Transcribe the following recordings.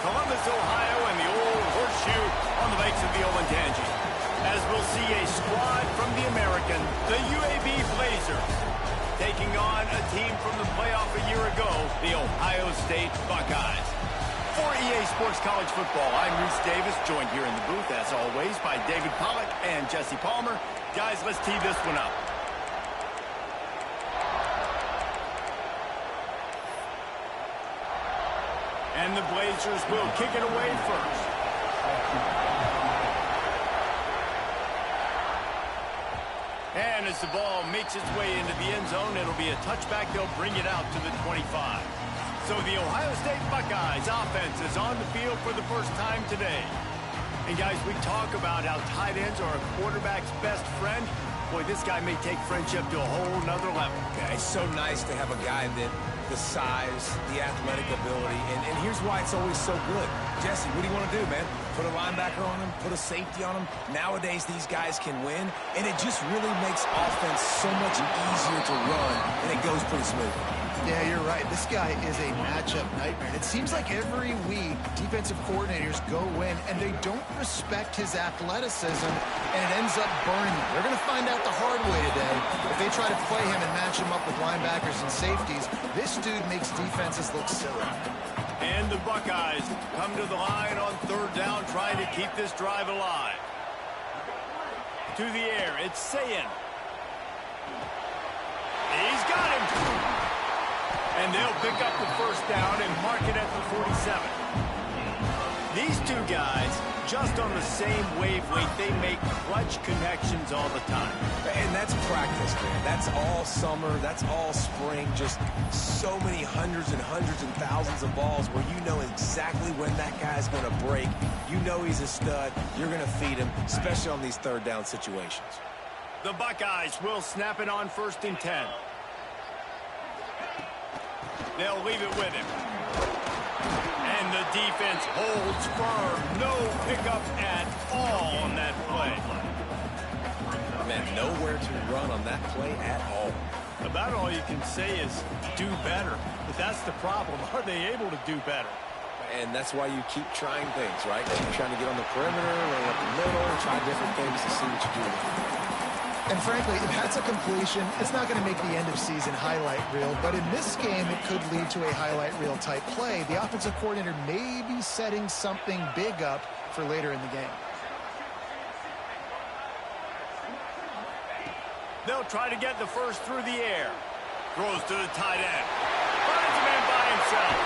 Columbus, Ohio, and the old horseshoe on the banks of the Olentangy. As we'll see a squad from the American, the UAB Blazers, taking on a team from the playoff a year ago, the Ohio State Buckeyes. For EA Sports College Football, I'm Reese Davis, joined here in the booth, as always, by David Pollack and Jesse Palmer. Guys, let's tee this one up. And the Blazers will kick it away first. And as the ball makes its way into the end zone, it'll be a touchback. They'll bring it out to the 25. So the Ohio State Buckeyes offense is on the field for the first time today. And guys, we talk about how tight ends are a quarterback's best friend. Boy, this guy may take friendship to a whole nother level. Yeah, it's so nice to have a guy that the size, the athletic ability, and here's why it's always so good. Jesse, what do you want to do, man? Put a linebacker on him, put a safety on him. Nowadays, these guys can win, and it just really makes offense so much easier to run, and it goes pretty smooth. Yeah, you're right. This guy is a matchup nightmare. And it seems like every week, defensive coordinators go in, and they don't respect his athleticism, and it ends up burning them. They're going to find out the hard way today. If they try to play him and match him up with linebackers and safeties, this dude makes defenses look silly. And the Buckeyes come to the line on third down, trying to keep this drive alive. To the air, it's Sayin. He's got him. And they'll pick up the first down and mark it at the 47. These two guys, just on the same wavelength, they make clutch connections all the time. And that's practice, man. That's all summer. That's all spring. Just so many hundreds and thousands of balls where you know exactly when that guy's going to break. You know he's a stud. You're going to feed him, especially on these third down situations. The Buckeyes will snap it on 1st and 10. They'll leave it with him. And the defense holds firm. No pickup at all on that play. Man, nowhere to run on that play at all. About all you can say is do better. But that's the problem. Are they able to do better? And that's why you keep trying things, right? Keep trying to get on the perimeter, run up the middle, try different things to see what you do. And frankly, if that's a completion, it's not going to make the end-of-season highlight reel. But in this game, it could lead to a highlight reel type play. The offensive coordinator may be setting something big up for later in the game. They'll try to get the first through the air. Throws to the tight end. Finds a man by himself.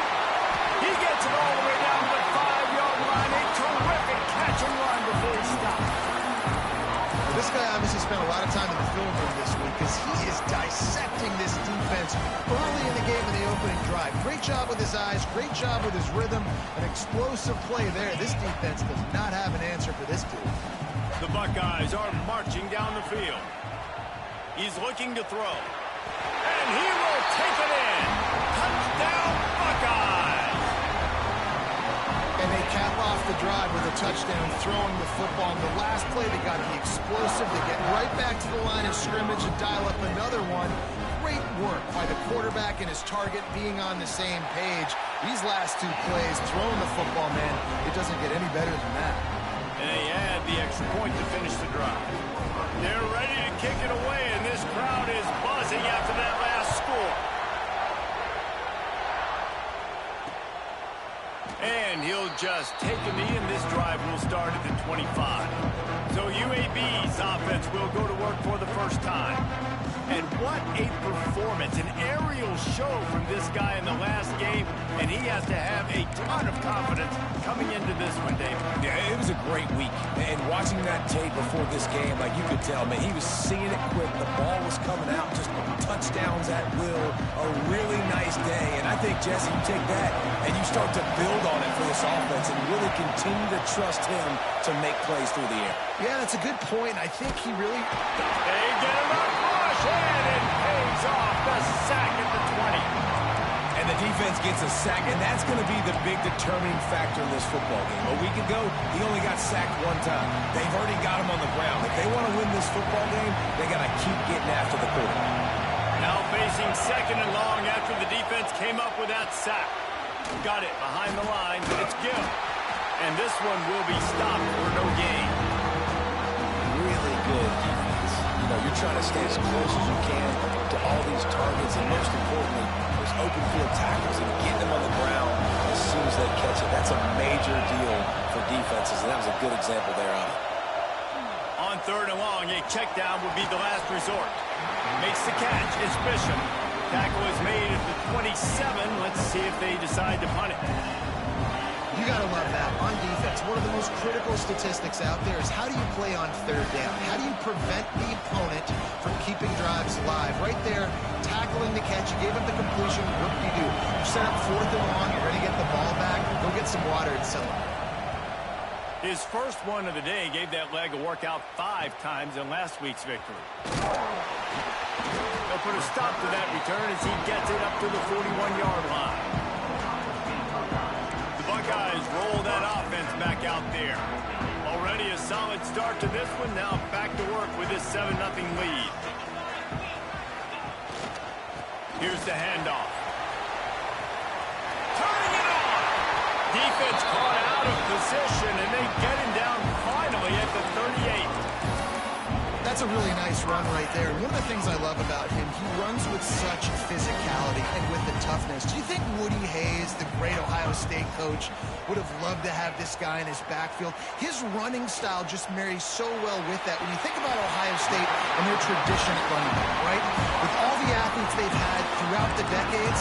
He gets it all the way down to the 5-yard line. A terrific catch and run before he stops. This guy obviously spent a lot of time in the film room this week because he is dissecting this defense early in the game in the opening drive. Great job with his eyes, great job with his rhythm, an explosive play there. This defense does not have an answer for this dude. The Buckeyes are marching down the field. He's looking to throw. And he will take it in. Touchdown, Buckeyes! And they cap off the drive with a touchdown, throwing the football. And the last play, they got to be explosive. They get right back to the line of scrimmage and dial up another one. Great work by the quarterback and his target being on the same page. These last two plays, throwing the football, man, it doesn't get any better than that. And they add the extra point to finish the drive. They're ready to kick it away, and this crowd is buzzing after that last score. And he'll just take a knee, and this drive will start at the 25. So UAB's offense will go to work for the first time. And what a performance, an aerial show from this guy in the last game, and he has to have a ton of confidence coming into this one, Dave. Yeah, it was a great week, and watching that tape before this game, like you could tell, man, he was seeing it quick. The ball was coming out, just touchdowns at will, a really nice day. And I think, Jesse, you take that and you start to build on it for this offense and really continue to trust him to make plays through the air. Yeah, that's a good point. I think he really... They get him up, push, and it pays off the sack at the 20. And the defense gets a sack, and that's going to be the big determining factor in this football game. A week ago, he only got sacked one time. They've already got him on the ground. If they want to win this football game, they got to keep getting after the quarterback. Now facing second and long after the defense came up with that sack. Got it behind the line, but it's Gill. And this one will be stopped for no gain. Really good defense. You know, you're trying to stay as close as you can to all these targets, and most importantly, those open field tackles and getting them on the ground as soon as they catch it. That's a major deal for defenses, and that was a good example there of it. On 3rd and long, a check down would be the last resort. Makes the catch. It's Bishop. Tackle is made at the 27. Let's see if they decide to punt it. You got to love that. On defense, one of the most critical statistics out there is how do you play on 3rd down? How do you prevent the opponent from keeping drives alive? Right there, tackling the catch. You gave up the completion. What do? You set up 4th and long. You're going to get the ball back. Go get some water and celebrate. His first one of the day gave that leg a workout 5 times in last week's victory. They'll put a stop to that return as he gets it up to the 41-yard line. The Buckeyes roll that offense back out there. Already a solid start to this one. Now back to work with this 7-0 lead. Here's the handoff. Turning it on. Defense caught out of position, and they get him down finally at the 38. That's a really nice run right there. One of the things I love about him, he runs with such physicality and with the toughness. Do you think Woody Hayes, the great Ohio State coach, would have loved to have this guy in his backfield? His running style just marries so well with that. When you think about Ohio State and their tradition at running back, right? With all the athletes they've had throughout the decades,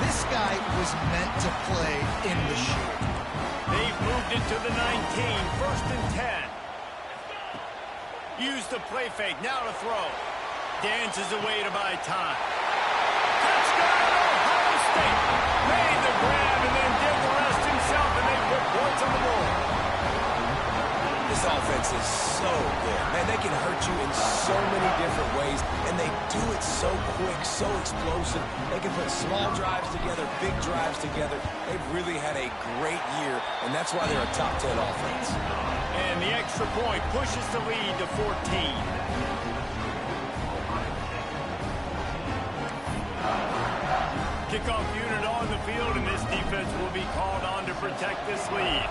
this guy was meant to play in the shoe. They've moved it to the 19, 1st and 10. Use the play fake, now to throw. Dances away to buy time. Touchdown, Ohio State! Made the grab and then did the rest himself, and they put points on the board. This offense is so good. Man, they can hurt you in so many different ways, and they do it so quick, so explosive. They can put small drives together, big drives together. They've really had a great year, and that's why they're a top 10 offense. And the extra point pushes the lead to 14. Kickoff unit on the field, and this defense will be called on to protect this lead.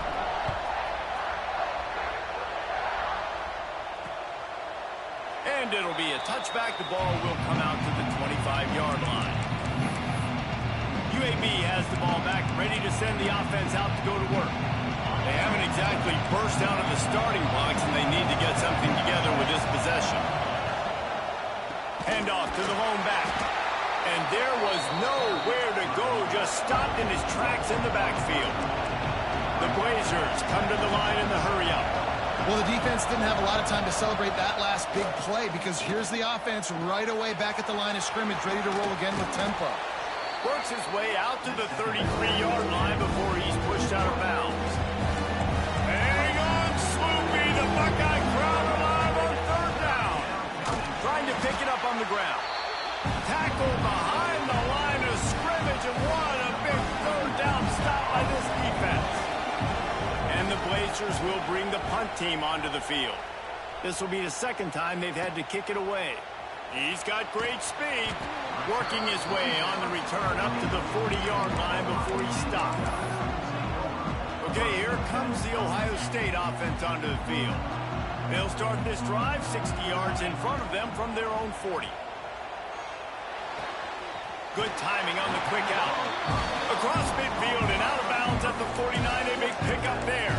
And it'll be a touchback. The ball will come out to the 25-yard line. UAB has the ball back, ready to send the offense out to go to work. They haven't exactly burst out of the starting blocks, and they need to get something together with this possession. Handoff to the lone back. And there was nowhere to go, just stopped in his tracks in the backfield. The Blazers come to the line in the hurry-up. Well, the defense didn't have a lot of time to celebrate that last big play because here's the offense right away back at the line of scrimmage, ready to roll again with tempo. Works his way out to the 33-yard line before he's pushed out of bounds. Hang on, Sloopy. The Buckeye crowd alive on 3rd down. Trying to pick it up on the ground. Tackle behind the line of scrimmage, and what a big 3rd down stop by this defense. And the Blazers will bring the punt team onto the field. This will be the 2nd time they've had to kick it away. He's got great speed, working his way on the return up to the 40-yard line before he stopped. Okay, here comes the Ohio State offense onto the field. They'll start this drive 60 yards in front of them from their own 40. Good timing on the quick out. Across midfield and out of bounds at the 49, a big pickup there.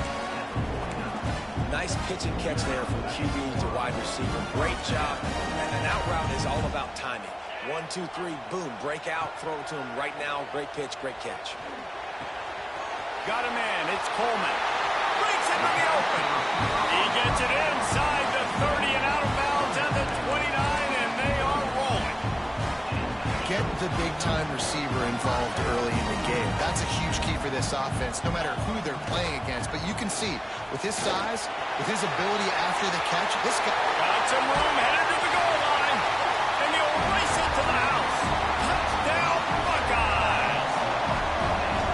Nice pitch and catch there from QB to wide receiver. Great job. And an out route is all about timing. 1, 2, 3, boom, break out, throw it to him right now. Great pitch, great catch. Got a man, it's Coleman. Breaks into the open. He gets it inside the 30 and out of bounds at the 29, and they are rolling. Get the big-time receiver involved early in the game. That's a huge key for this offense, no matter who they're playing against. But you can see, with his size, with his ability after the catch, this guy... Got some room, headed to the goal line, and he'll race it to the house. Touchdown, Buckeyes!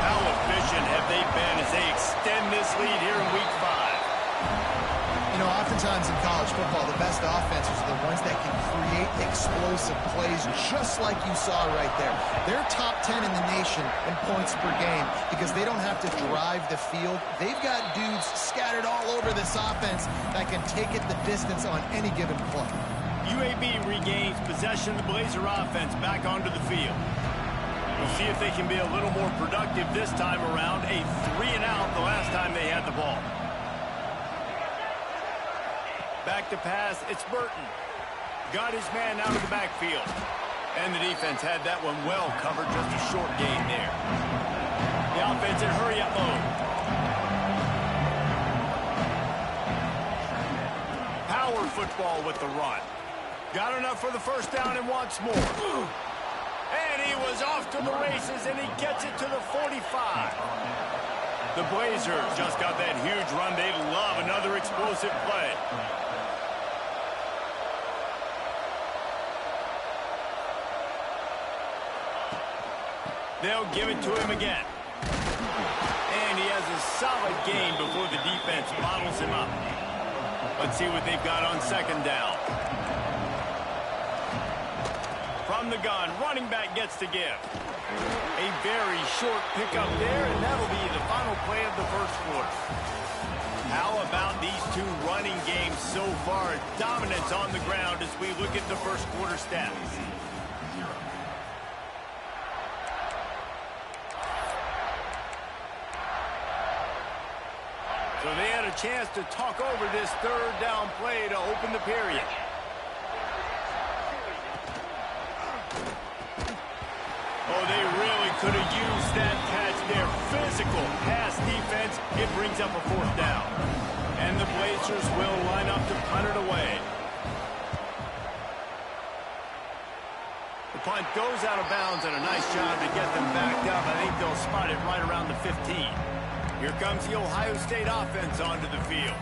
How efficient have they been as they extend this lead here in Week 5? You know, oftentimes in college football, the best offenses are the ones that can create explosive plays just like you saw right there. They're top 10 in the nation in points per game because they don't have to drive the field. They've got dudes scattered all over this offense that can take it the distance on any given play. UAB regains possession of the Blazer offense back onto the field. We'll see if they can be a little more productive this time around. A 3-and-out the last time they had the ball. Back to pass, it's Burton. Got his man out of the backfield. And the defense had that one well covered, just a short gain there. The offense in hurry-up mode. Power football with the run. Got enough for the first down and wants more. And he was off to the races, and he gets it to the 45. The Blazers just got that huge run. They love another explosive play. They'll give it to him again. And he has a solid gain before the defense bottles him up. Let's see what they've got on second down. From the gun, running back gets to give. A very short pickup there, and that'll be the final play of the first quarter. How about these two running games so far? Dominance on the ground as we look at the first quarter stats. So they had a chance to talk over this third down play to open the period. Oh, they really could have used that catch there. Physical pass defense. It brings up a fourth down. And the Blazers will line up to punt it away. The punt goes out of bounds, and a nice job to get them backed up. I think they'll spot it right around the 15. Here comes the Ohio State offense onto the field.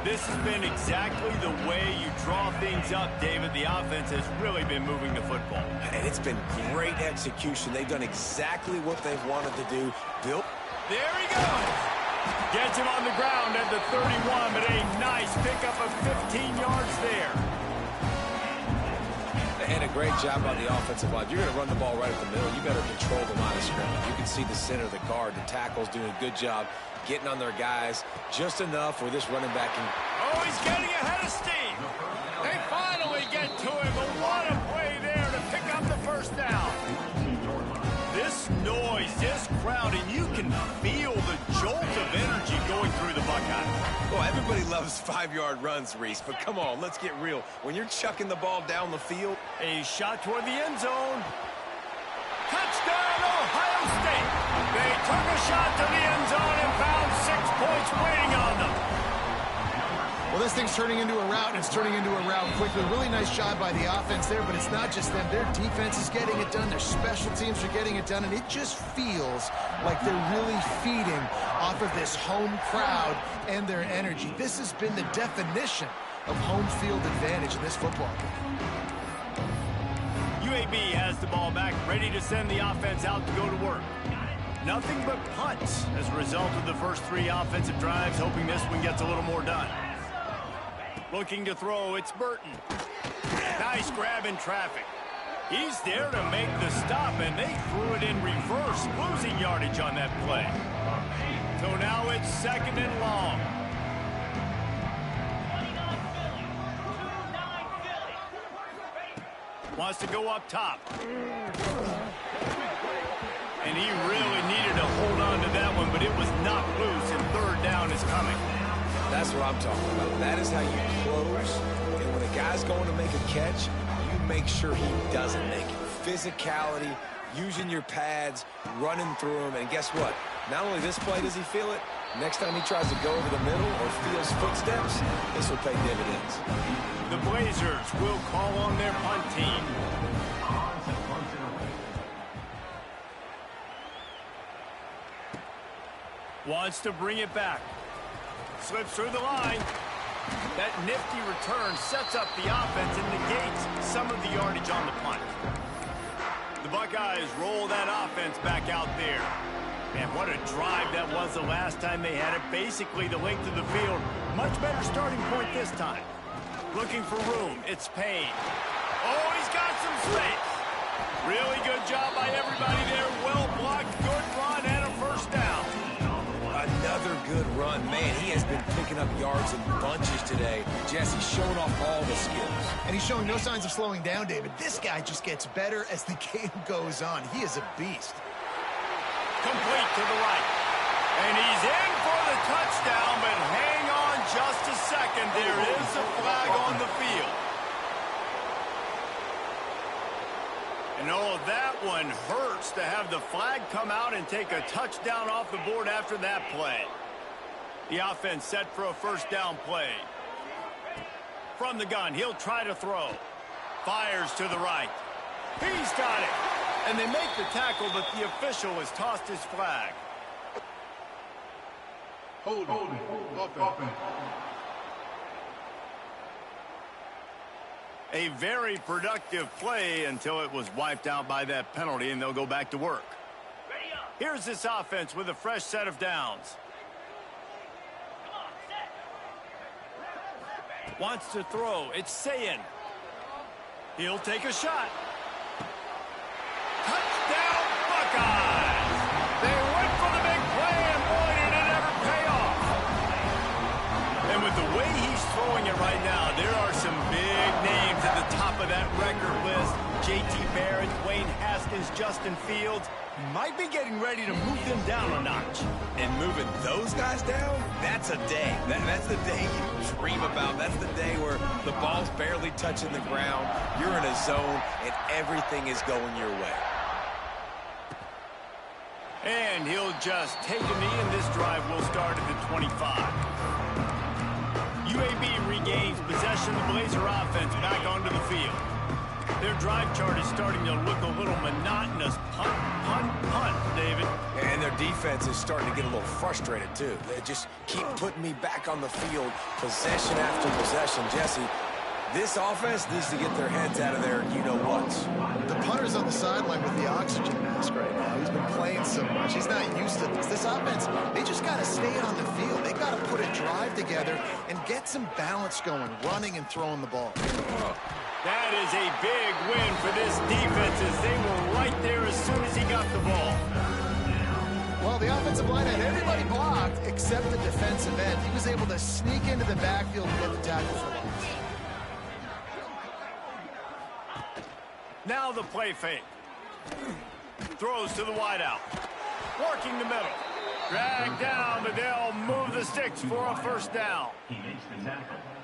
This has been exactly the way you draw things up, David. The offense has really been moving the football. And it's been great execution. They've done exactly what they've wanted to do. Bill. There he goes. Gets him on the ground at the 31, but a nice pickup of 15 yards there. And a great job on the offensive line. You're going to run the ball right at the middle. You better control the line of scrimmage. You can see the center, the guard, the tackles doing a good job getting on their guys just enough where this running back can... Oh, he's getting ahead of steam. They finally get to him, but what a play there to pick up the first down. This noise, this crowd, and you can feel the jolt of energy going through the Buckeyes. Well, everybody loves 5-yard runs, Reese, but come on, let's get real. When you're chucking the ball down the field... A shot toward the end zone. Touchdown, Ohio State. They took a shot to the end zone and found 6 points waiting on them. Well, this thing's turning into a rout, and it's turning into a rout quickly. Really nice job by the offense there, but it's not just them. Their defense is getting it done. Their special teams are getting it done, and it just feels like they're really feeding off of this home crowd and their energy. This has been the definition of home field advantage in this football game. UAB has the ball back, ready to send the offense out to go to work. Nothing but punts as a result of the first 3 offensive drives, hoping this one gets a little more done. Looking to throw, it's Burton. Nice grab in traffic. He's there to make the stop, and they threw it in reverse, losing yardage on that play. So now it's second and long. Wants to go up top. And he really needed to hold on to that one, but it was not loose, and third down is coming. That's what I'm talking about. That is how you close. And when a guy's going to make a catch, you make sure he doesn't make it. Physicality, using your pads, running through them. And guess what? Not only this play does he feel it, next time he tries to go over the middle or feels footsteps, this will pay dividends. The Blazers will call on their punt team. Wants to bring it back. Slips through the line. That nifty return sets up the offense and negates some of the yardage on the punt. The Buckeyes roll that offense back out there. And what a drive that was the last time they had it. Basically the length of the field. Much better starting point this time. Looking for room. It's Payne. Oh, he's got 3. Really good job by everybody there. Well blocked, good run, and a first down. Another good run. Man, he has been picking up yards in bunches today. Jesse showing off all the skills. And he's showing no signs of slowing down, David. This guy just gets better as the game goes on. He is a beast. Complete to the right. And he's in for the touchdown, but hang on just a second. There is a flag on the field. And oh, that one hurts to have the flag come out and take a touchdown off the board after that play. The offense set for a first down play. From the gun, he'll try to throw. Fires to the right. He's got it. And they make the tackle, but the official has tossed his flag. Hold it. A very productive play until it was wiped out by that penalty, and they'll go back to work. Here's this offense with a fresh set of downs. Wants to throw. It's Sayin. He'll take a shot. Touchdown, Buckeyes! They went for the big play, and boy, did it ever pay off. And with the way he's throwing it right now, there are some big names at the top of that record list. J.T. Barrett, Dwayne Haskins, Justin Fields. He might be getting ready to move them down a notch. And moving those guys down, that's a day. That's the day you dream about. That's the day where the ball's barely touching the ground. You're in a zone, and everything is going your way. And he'll just take a knee, and this drive will start at the 25. UAB regains possession of the Blazer offense back onto the field. Their drive chart is starting to look a little monotonous. Punt, punt, punt, David. And their defense is starting to get a little frustrated, too. They just keep putting me back on the field, possession after possession. Jesse, this offense needs to get their heads out of there, you-know-whats. The punter's on the sideline with the oxygen mask right now. He's been playing so much. He's not used to this. This offense, they just got to stay on the field. They got to put a drive together and get some balance going, running and throwing the ball. That is a big win for this defense as they were right there as soon as he got the ball. Well, the offensive line had everybody blocked except the defensive end. He was able to sneak into the backfield and get the tackle for loss. Now the play fake. Throws to the wideout. Working the middle. Drag down, but they'll move the sticks for a first down.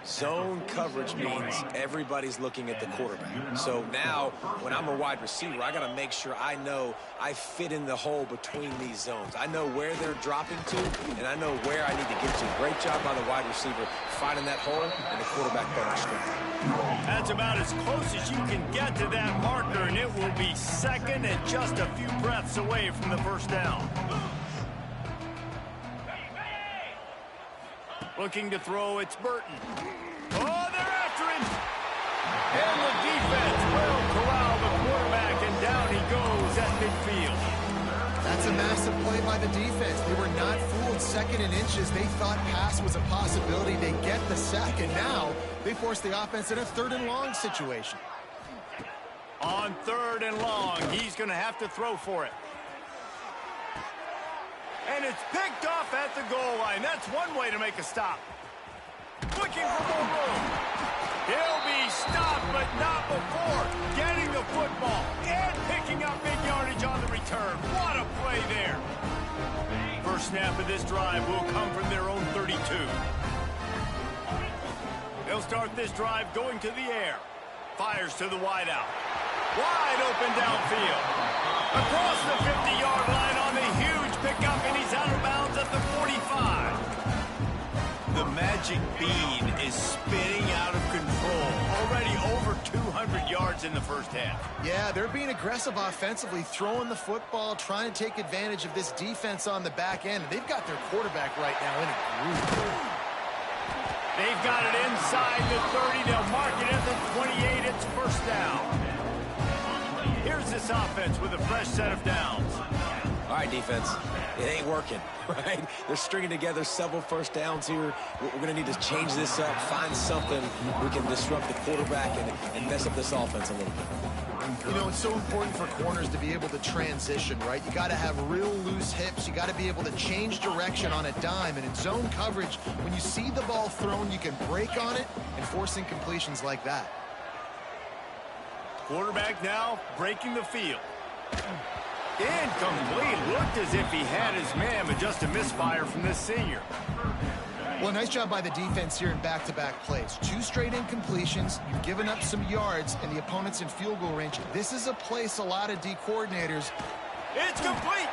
Zone coverage means everybody's looking at the quarterback. So now, when I'm a wide receiver, I got to make sure I know I fit in the hole between these zones. I know where they're dropping to, and I know where I need to get to. Great job by the wide receiver finding that hole, and the quarterback better strength. That's about as close as you can get to that marker, and it will be second and just a few breaths away from the first down. Looking to throw, it's Burton. Oh, they're after him. And the defense will corral the quarterback, and down he goes at midfield. That's a massive play by the defense. They were not fooled. Second and inches. They thought pass was a possibility. They get the sack, and now they force the offense in a third and long situation. On third and long, he's going to have to throw for it. And it's picked off at the goal line. That's one way to make a stop. Looking for more room. He'll be stopped, but not before getting the football and picking up big yardage on the return. What a play there. First snap of this drive will come from their own 32. They'll start this drive going to the air. Fires to the wideout. Wide open downfield. Across the 50-yard line on the huge pickup, and he's out of bounds at the 45. The magic bean is spinning out of control. Already over 200 yards in the first half. Yeah, they're being aggressive offensively, throwing the football, trying to take advantage of this defense on the back end. They've got their quarterback right now in a groove. They've got it inside the 30. They'll mark it at the 28. It's first down. Here's this offense with a fresh set of downs. All right, defense. It ain't working, right? They're stringing together several first downs here. We're going to need to change this up, find something we can disrupt the quarterback and mess up this offense a little bit. You know, it's so important for corners to be able to transition, right? You got to have real loose hips. You got to be able to change direction on a dime. And in zone coverage, when you see the ball thrown, you can break on it and force incompletions like that. Quarterback now breaking the field. Incomplete. Looked as if he had his man, but just a misfire from this senior. Well, nice job by the defense here in back-to-back plays. 2 straight incompletions. You've given up some yards, and the opponent's in field goal range. This is a place a lot of D coordinators. It's complete.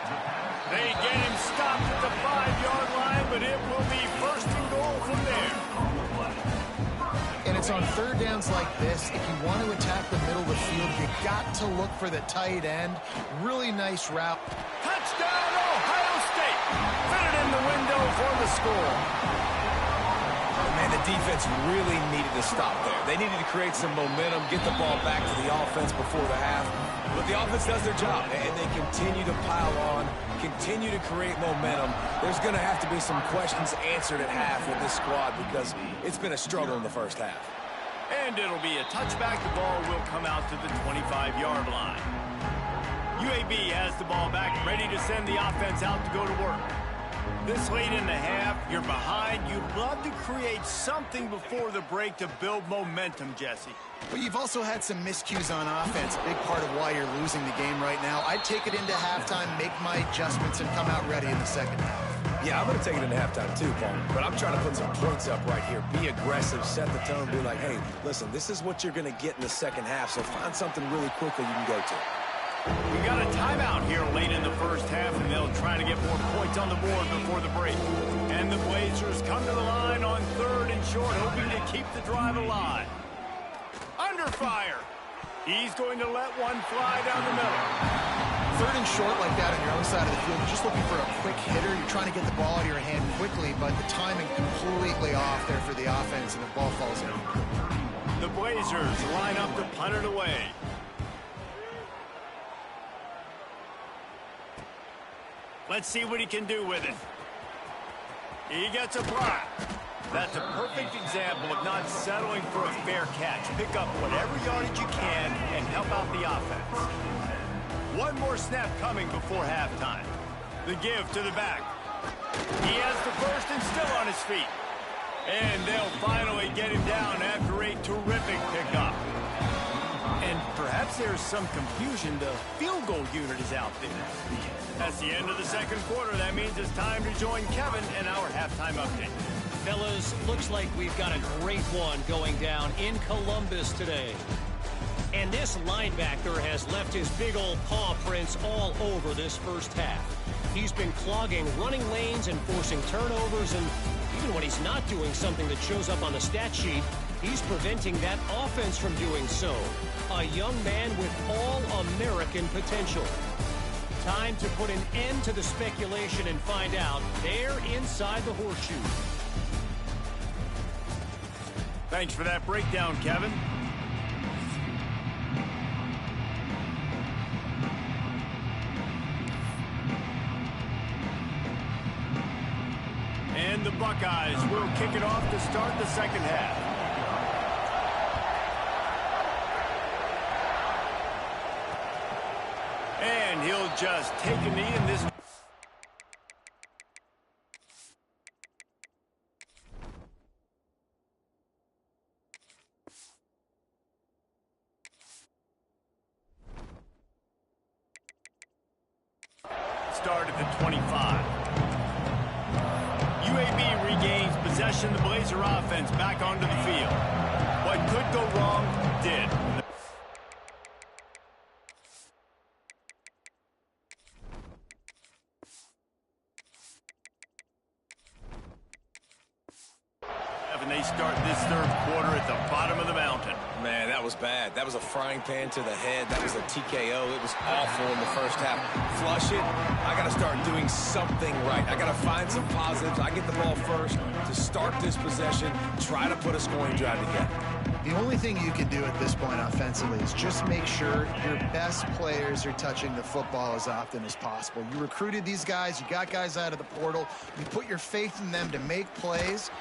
They get him stopped at the 5-yard line, but it will be first and goal from there. And it's on third downs like this. If you want to attack the middle of the field, you got to look for the tight end. Really nice route. Touchdown, Ohio State. Fit it in the window for the score. Man, the defense really needed to stop there. They needed to create some momentum, get the ball back to the offense before the half. But the offense does their job, and they continue to pile on, continue to create momentum. There's going to have to be some questions answered at half with this squad because it's been a struggle in the first half. And it'll be a touchback. The ball will come out to the 25-yard line. UAB has the ball back, ready to send the offense out to go to work. This late in the half, you're behind. You'd love to create something before the break to build momentum, Jesse. But you've also had some miscues on offense, a big part of why you're losing the game right now. I'd take it into halftime, make my adjustments, and come out ready in the second half. Yeah, I'm going to take it into halftime too, Paul. But I'm trying to put some points up right here. Be aggressive, set the tone, be like, hey, listen, this is what you're going to get in the second half, so find something really quickly you can go to. We got a timeout here late in the first half, and they'll try to get more points on the board before the break. And the Blazers come to the line on third and short, hoping to keep the drive alive. Under fire. He's going to let one fly down the middle. Third and short like that on your own side of the field, you're just looking for a quick hitter. You're trying to get the ball out of your hand quickly, but the timing completely off there for the offense, and the ball falls in. The Blazers line up to punt it away. Let's see what he can do with it. He gets a block. That's a perfect example of not settling for a fair catch. Pick up whatever yardage you can and help out the offense. One more snap coming before halftime. The give to the back. He has the first and still on his feet. And they'll finally get him down after a terrific pickup. And perhaps there's some confusion. The field goal unit is out there. That's the end of the second quarter. That means it's time to join Kevin in our halftime update. Fellas, looks like we've got a great one going down in Columbus today. And this linebacker has left his big old paw prints all over this first half. He's been clogging running lanes and forcing turnovers, and even when he's not doing something that shows up on the stat sheet, he's preventing that offense from doing so. A young man with all-American potential. Time to put an end to the speculation and find out there inside the horseshoe. Thanks for that breakdown, Kevin. And the Buckeyes will kick it off to start the second half. And he'll just take a knee in this. Start at the 25. UAB regains possession. The Blazer offense back onto the field. What could go wrong did. And they start this third quarter at the bottom of the mountain. Man, that was bad. That was a frying pan to the head. That was a TKO. It was awful in the first half. Flush it. I got to start doing something right. I got to find some positives. I get the ball first to start this possession, try to put a scoring drive together. The only thing you can do at this point offensively is just make sure your best players are touching the football as often as possible. You recruited these guys. You got guys out of the portal. You put your faith in them to make plays.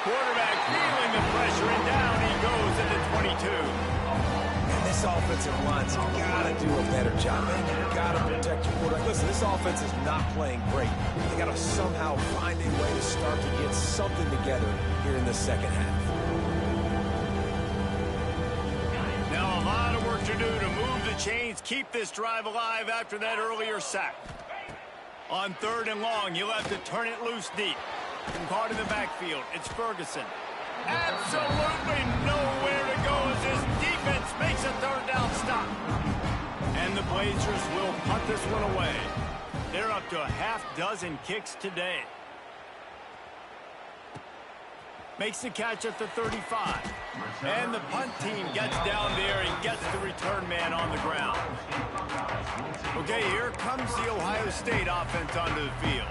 Quarterback feeling the pressure, and down he goes at the 22. And this this offensive line's got to do a better job, man. You've got to protect your quarterback. Listen, this offense is not playing great. They got to somehow find a way to start to get something together here in the second half. Now a lot of work to do to move the chains, keep this drive alive after that earlier sack. On 3rd and long, you'll have to turn it loose deep. And caught in the backfield, it's Ferguson. Absolutely nowhere to go as this defense makes a 3rd down stop. And the Blazers will punt this one away. They're up to a half-dozen kicks today. Makes the catch at the 35. And the punt team gets down there and gets the return man on the ground. Okay, here comes the Ohio State offense onto the field.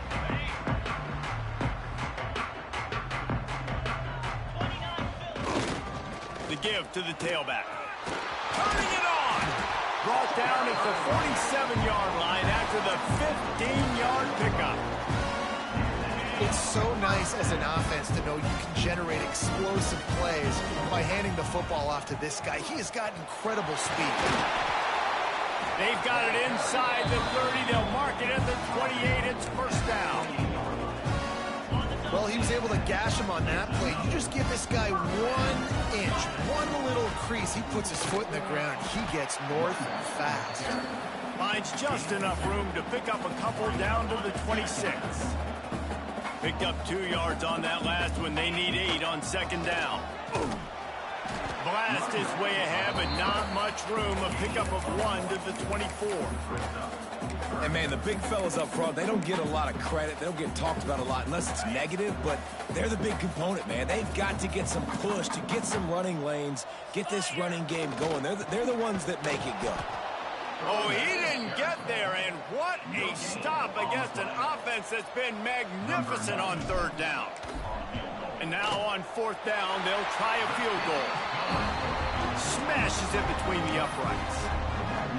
The give to the tailback. Turning it on! Brought down at the 47-yard line after the 15-yard pickup. It's so nice as an offense to know you can generate explosive plays by handing the football off to this guy. He has got incredible speed. They've got it inside the 30. They'll mark it at the 28. It's 1st down. Well, he was able to gash him on that play. You just give this guy 1 inch, one little crease. He puts his foot in the ground. He gets north fast. Finds just enough room to pick up a couple down to the 26. Picked up 2 yards on that last one. They need 8 on 2nd down. Blast his way ahead, but not much room. A pickup of 1 to the 24. And, man, the big fellas up front, they don't get a lot of credit. They don't get talked about a lot unless it's negative, but they're the big component, man. They've got to get some push, to get some running lanes, get this running game going. They're the ones that make it go. Oh, he didn't get there, and what a stop against an offense that's been magnificent on 3rd down. And now on 4th down, they'll try a field goal. Smashes it between the uprights.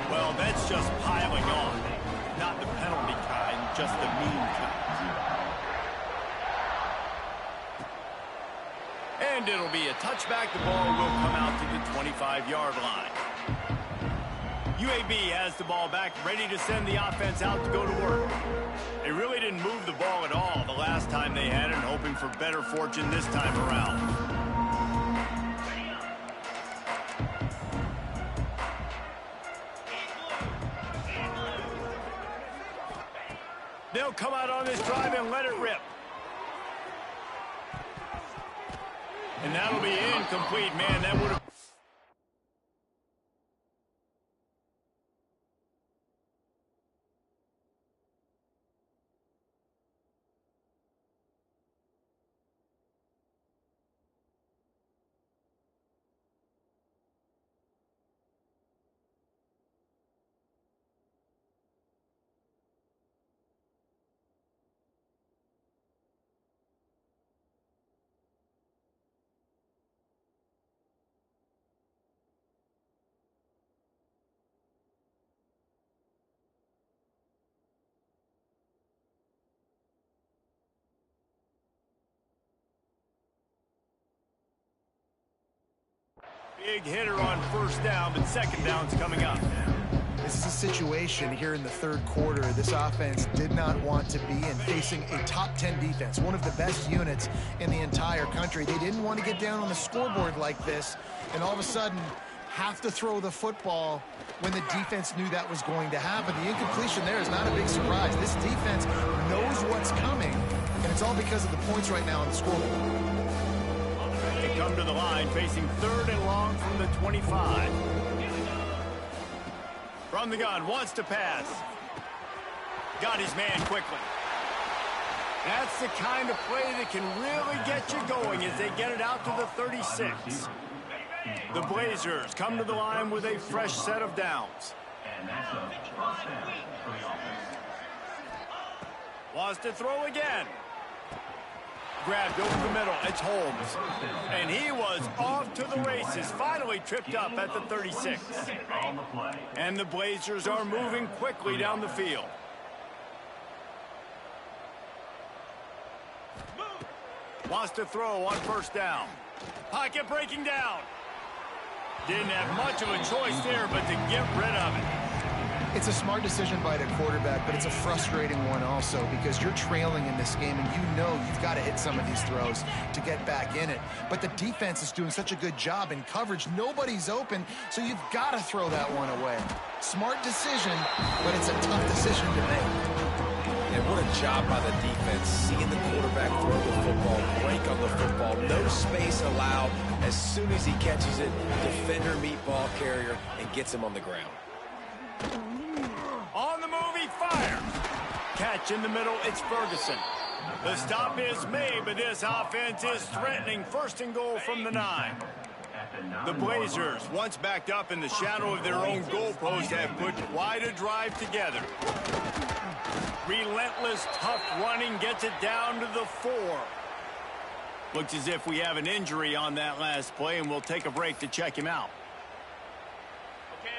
Well, that's just piling on. Not the penalty kind, just the mean kind. And it'll be a touchback. The ball will come out to the 25-yard line. UAB has the ball back, ready to send the offense out to go to work. They really didn't move the ball at all the last time they had it, and hoping for better fortune this time around. They'll come out on this drive and let it rip. And that'll be incomplete, man. That would have... Big hitter on 1st down, but 2nd down's coming up. This is a situation here in the 3rd quarter this offense did not want to be in, facing a top 10 defense, one of the best units in the entire country. They didn't want to get down on the scoreboard like this, and all of a sudden have to throw the football when the defense knew that was going to happen. The incompletion there is not a big surprise. This defense knows what's coming, and it's all because of the points right now on the scoreboard. They come to the line, facing 3rd and long from the 25. From the gun, wants to pass. Got his man quickly. That's the kind of play that can really get you going as they get it out to the 36. The Blazers come to the line with a fresh set of downs. Wants to throw again. Grabbed over the middle. It's Holmes. And he was off to the races. Finally tripped up at the 36. And the Blazers are moving quickly down the field. Wants to throw on 1st down. Pocket breaking down. Didn't have much of a choice there, but to get rid of it. It's a smart decision by the quarterback, but it's a frustrating one also because you're trailing in this game and you know you've got to hit some of these throws to get back in it. But the defense is doing such a good job in coverage. Nobody's open, so you've got to throw that one away. Smart decision, but it's a tough decision to make. And what a job by the defense, seeing the quarterback throw the football, break on the football, no space allowed. As soon as he catches it, defender meet ball carrier and gets him on the ground. On the move, he fires. Catch in the middle, it's Ferguson. The stop is made, but this offense is threatening. First and goal from the 9. The Blazers, once backed up in the shadow of their own goalpost, have put quite a drive together. Relentless, tough running gets it down to the 4. Looks as if we have an injury on that last play, and we'll take a break to check him out.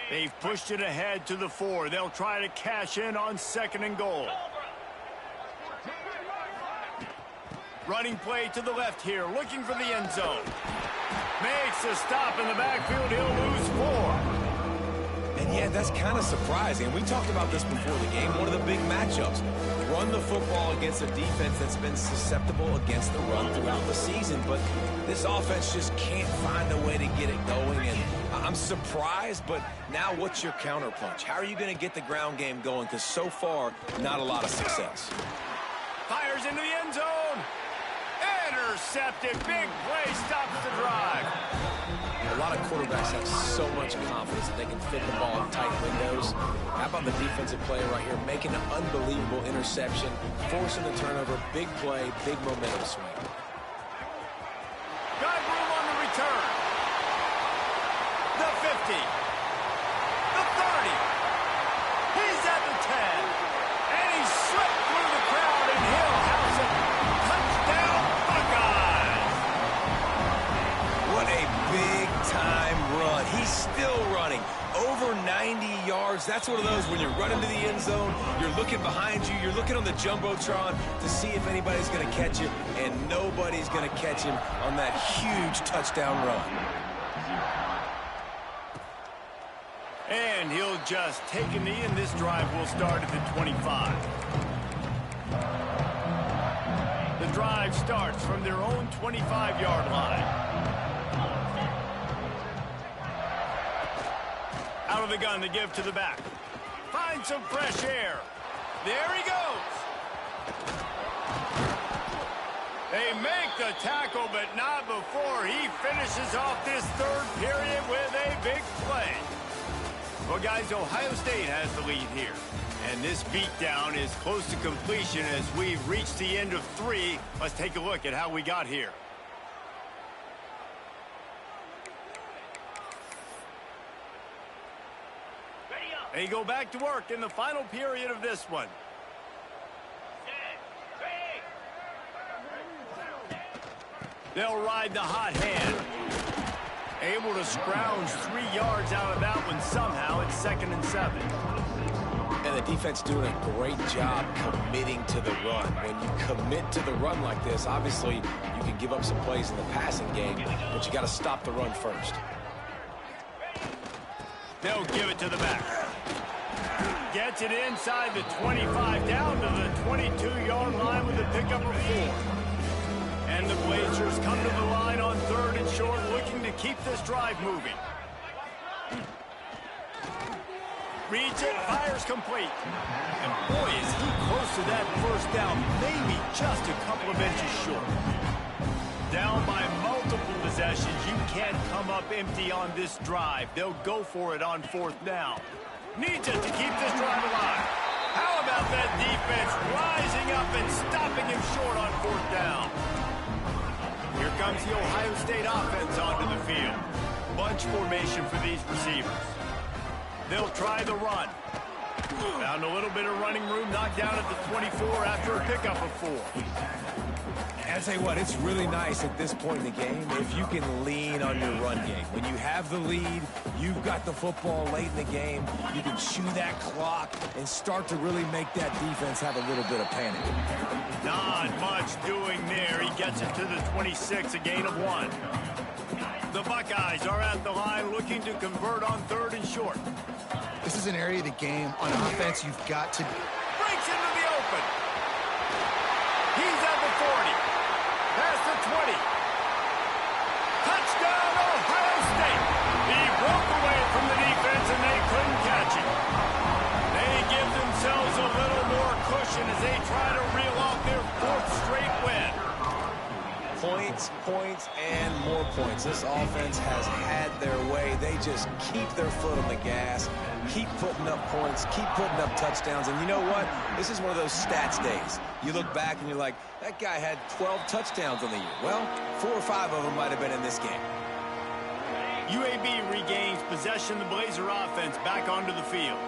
They've pushed it ahead to the 4. They'll try to cash in on second and goal. Running play to the left here, looking for the end zone. Makes a stop in the backfield. He'll lose 4. And yeah, that's kind of surprising. We talked about this before the game. One of the big matchups. Run the football against a defense that's been susceptible against the run throughout the season. But this offense just can't find a way to get it going. And I'm surprised, but now what's your counterpunch? How are you going to get the ground game going? Because so far, not a lot of success. Fires into the end zone. Intercepted. Big play stops the drive. A lot of quarterbacks have so much confidence that they can fit the ball in tight windows. How about the defensive player right here making an unbelievable interception, forcing the turnover, big play, big momentum swing. Got room on the return. The 50. The 30. He's at the 10. And he slipped through the crowd, and he'll house it. Touchdown, Buckeyes. What a big-time run. He's still running. Over 90 yards. That's one of those when you're running to the end zone, you're looking behind you, you're looking on the Jumbotron to see if anybody's going to catch you, and nobody's going to catch him on that huge touchdown run. And he'll just take a knee, and this drive will start at the 25. The drive starts from their own 25-yard line. Out of the gun to give to the back. Find some fresh air. There he goes. They make the tackle, but not before he finishes off this third period with a big play. Well, guys, Ohio State has the lead here. And this beatdown is close to completion as we've reached the end of 3. Let's take a look at how we got here. They go back to work in the final period of this one. They'll ride the hot hand. Able to scrounge 3 yards out of that one somehow. It's 2nd and 7. And the defense doing a great job committing to the run. When you commit to the run like this, obviously you can give up some plays in the passing game, but you got to stop the run first. They'll give it to the back. Gets it inside the 25, down to the 22-yard line with a pickup of 4. And the Blazers come to the line on 3rd and short, looking to keep this drive moving. Reads it, fires complete. And boy, is he close to that first down, maybe just a couple of inches short. Down by multiple possessions, you can't come up empty on this drive. They'll go for it on 4th down. Needs it to keep this drive alive. How about that defense rising up and stopping him short on 4th down? Here comes the Ohio State offense onto the field. Bunch formation for these receivers. They'll try the run. Found a little bit of running room, knocked down at the 24 after a pickup of 4. And I tell you what, it's really nice at this point in the game if you can lean on your run game. When you have the lead, you've got the football late in the game, you can chew that clock and start to really make that defense have a little bit of panic. Not much doing there. He gets it to the 26, a gain of 1. The Buckeyes are at the line looking to convert on 3rd and short. This is an area of the game on offense you've got to... Breaks into the open. He's at the 40. Past the 20. Touchdown, Ohio State. He broke away from the defense and they couldn't catch him. They give themselves a little more cushion as they try to reel off their 4th straight win. Points, points, and more points. This offense has had their way. They just keep their foot on the gas, keep putting up points, keep putting up touchdowns. And you know what? This is one of those stats days. You look back and you're like, that guy had 12 touchdowns on the year. Well, 4 or 5 of them might have been in this game. UAB regains possession of the Blazer offense back onto the field.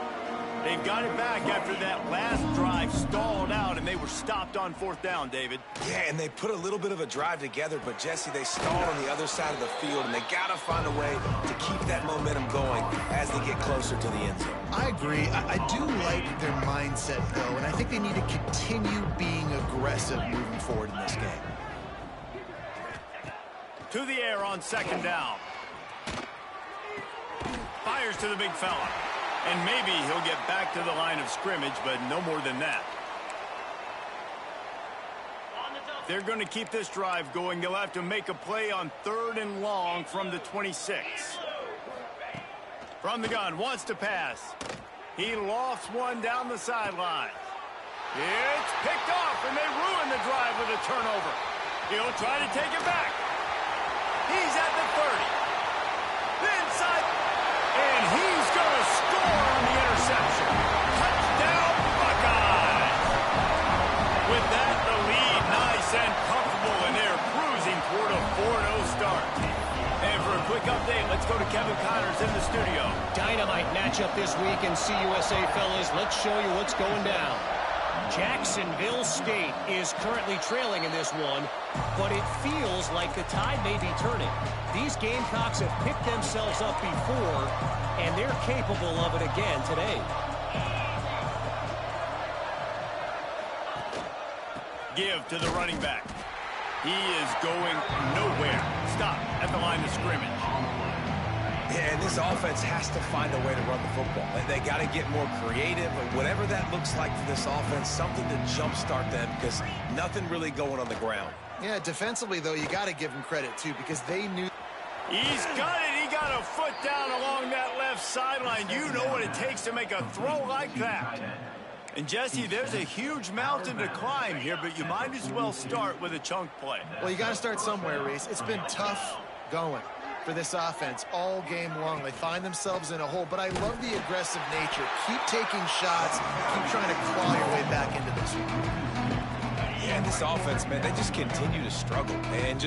They've got it back after that last drive stalled out, and they were stopped on 4th down, David. Yeah, and they put a little bit of a drive together, but, Jesse, they stalled on the other side of the field, and they got to find a way to keep that momentum going as they get closer to the end zone. I agree. I do like their mindset, though, and I think they need to continue being aggressive moving forward in this game. To the air on 2nd down. Fires to the big fella. And maybe he'll get back to the line of scrimmage, but no more than that. They're going to keep this drive going. They'll have to make a play on 3rd and long from the 26. From the gun, wants to pass. He lofts one down the sideline. It's picked off, and they ruin the drive with a turnover. He'll try to take it back. He's at the 30. Inside. And he's going to score on the interception. Touchdown, Buckeyes. With that, the lead nice and comfortable, and they're cruising toward a 4-0 start. And for a quick update, let's go to Kevin Connors in the studio. Dynamite matchup this week in CUSA, fellas. Let's show you what's going down. Jacksonville State is currently trailing in this one, but it feels like the tide may be turning. These Gamecocks have picked themselves up before, and they're capable of it again today. Give to the running back. He is going nowhere. Stop at the line of scrimmage. Yeah, and this offense has to find a way to run the football. They got to get more creative, whatever that looks like for this offense, something to jumpstart them because nothing really going on the ground. Yeah, defensively, though, you got to give them credit, too, because they knew... He's got it. He got a foot down along that left sideline. You know what it takes to make a throw like that. And, Jesse, there's a huge mountain to climb here, but you might as well start with a chunk play. Well, you got to start somewhere, Reese. It's been tough going for this offense all game long. They find themselves in a hole, but I love the aggressive nature. Keep taking shots. Keep trying to claw your way back into this one. Yeah, this offense, man, they just continue to struggle. And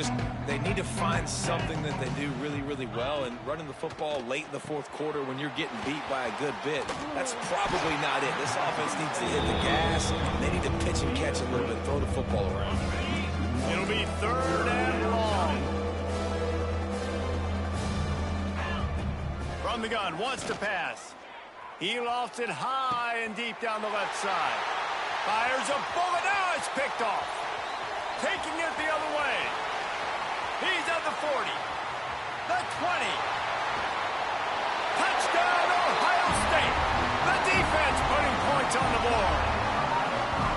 they need to find something that they do really, really well. And running the football late in the 4th quarter when you're getting beat by a good bit, that's probably not it. This offense needs to hit the gas. They need to pitch and catch a little bit, throw the football around. It'll be 3rd and long. From the gun, wants to pass. He lofts it high and deep down the left side. Fires a bullet. Now it's picked off. Taking it the other way. He's at the 40. The 20. Touchdown, Ohio State. The defense putting points on the board.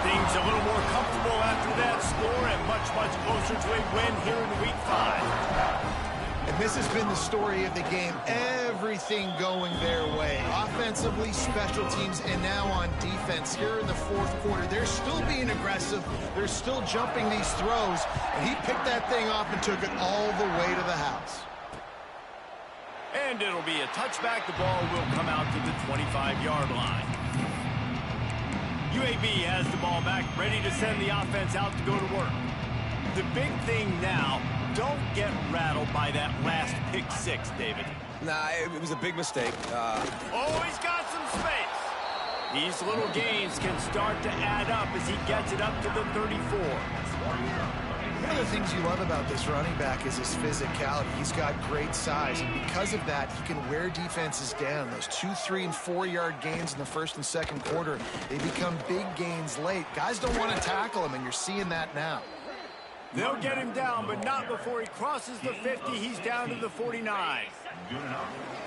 Things a little more comfortable after that score and much, much closer to a win here in Week 5. And this has been the story of the game. Everything going their way. Offensively, special teams, and now on defense here in the 4th quarter. They're still being aggressive. They're still jumping these throws. And he picked that thing off and took it all the way to the house. And it'll be a touchback. The ball will come out to the 25-yard line. UAB has the ball back, ready to send the offense out to go to work. The big thing now, don't get rattled by that last pick 6, David. Nah, it was a big mistake. Oh, he's got some space. These little gains can start to add up as he gets it up to the 34. One of the things you love about this running back is his physicality. He's got great size, and because of that, he can wear defenses down. Those 2-, 3-, and 4-yard gains in the 1st and 2nd quarter, they become big gains late. Guys don't want to tackle him, and you're seeing that now. They'll get him down, but not before he crosses the 50. He's down to the 49.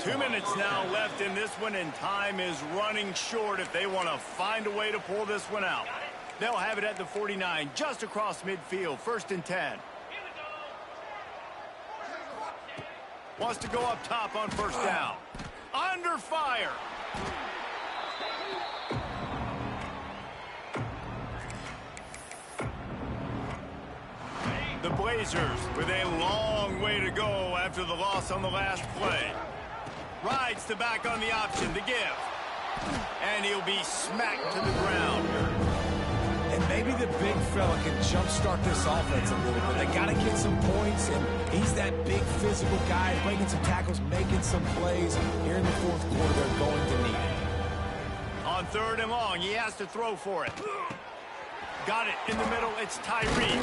2 minutes now left in this one, and time is running short if they want to find a way to pull this one out. They'll have it at the 49, just across midfield, 1st and 10. Wants to go up top on 1st down. Under fire. The Blazers with a long way to go after the loss on the last play. Rides the back on the option to give. And he'll be smacked to the ground. And maybe the big fella can jumpstart this offense a little bit. They got to get some points, and he's that big physical guy, breaking some tackles, making some plays. Here in the 4th quarter, they're going to need it. On 3rd and long, he has to throw for it. Got it in the middle. It's Tyree.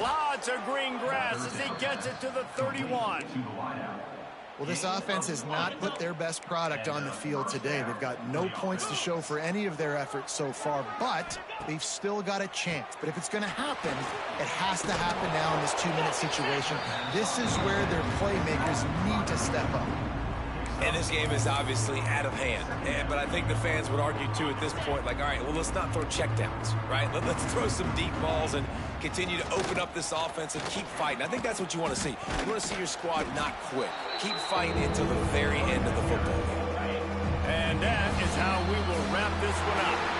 Lots of green grass as he gets it to the 31. Well, this offense has not put their best product on the field today. They've got no points to show for any of their efforts so far, but they've still got a chance. But if it's going to happen, it has to happen now in this 2-minute situation. This is where their playmakers need to step up. And this game is obviously out of hand. But I think the fans would argue, too, at this point, like, all right, well, let's not throw checkdowns, right? Let's throw some deep balls and continue to open up this offense and keep fighting. I think that's what you want to see. You want to see your squad not quit. Keep fighting until the very end of the football game. And that is how we will wrap this one up.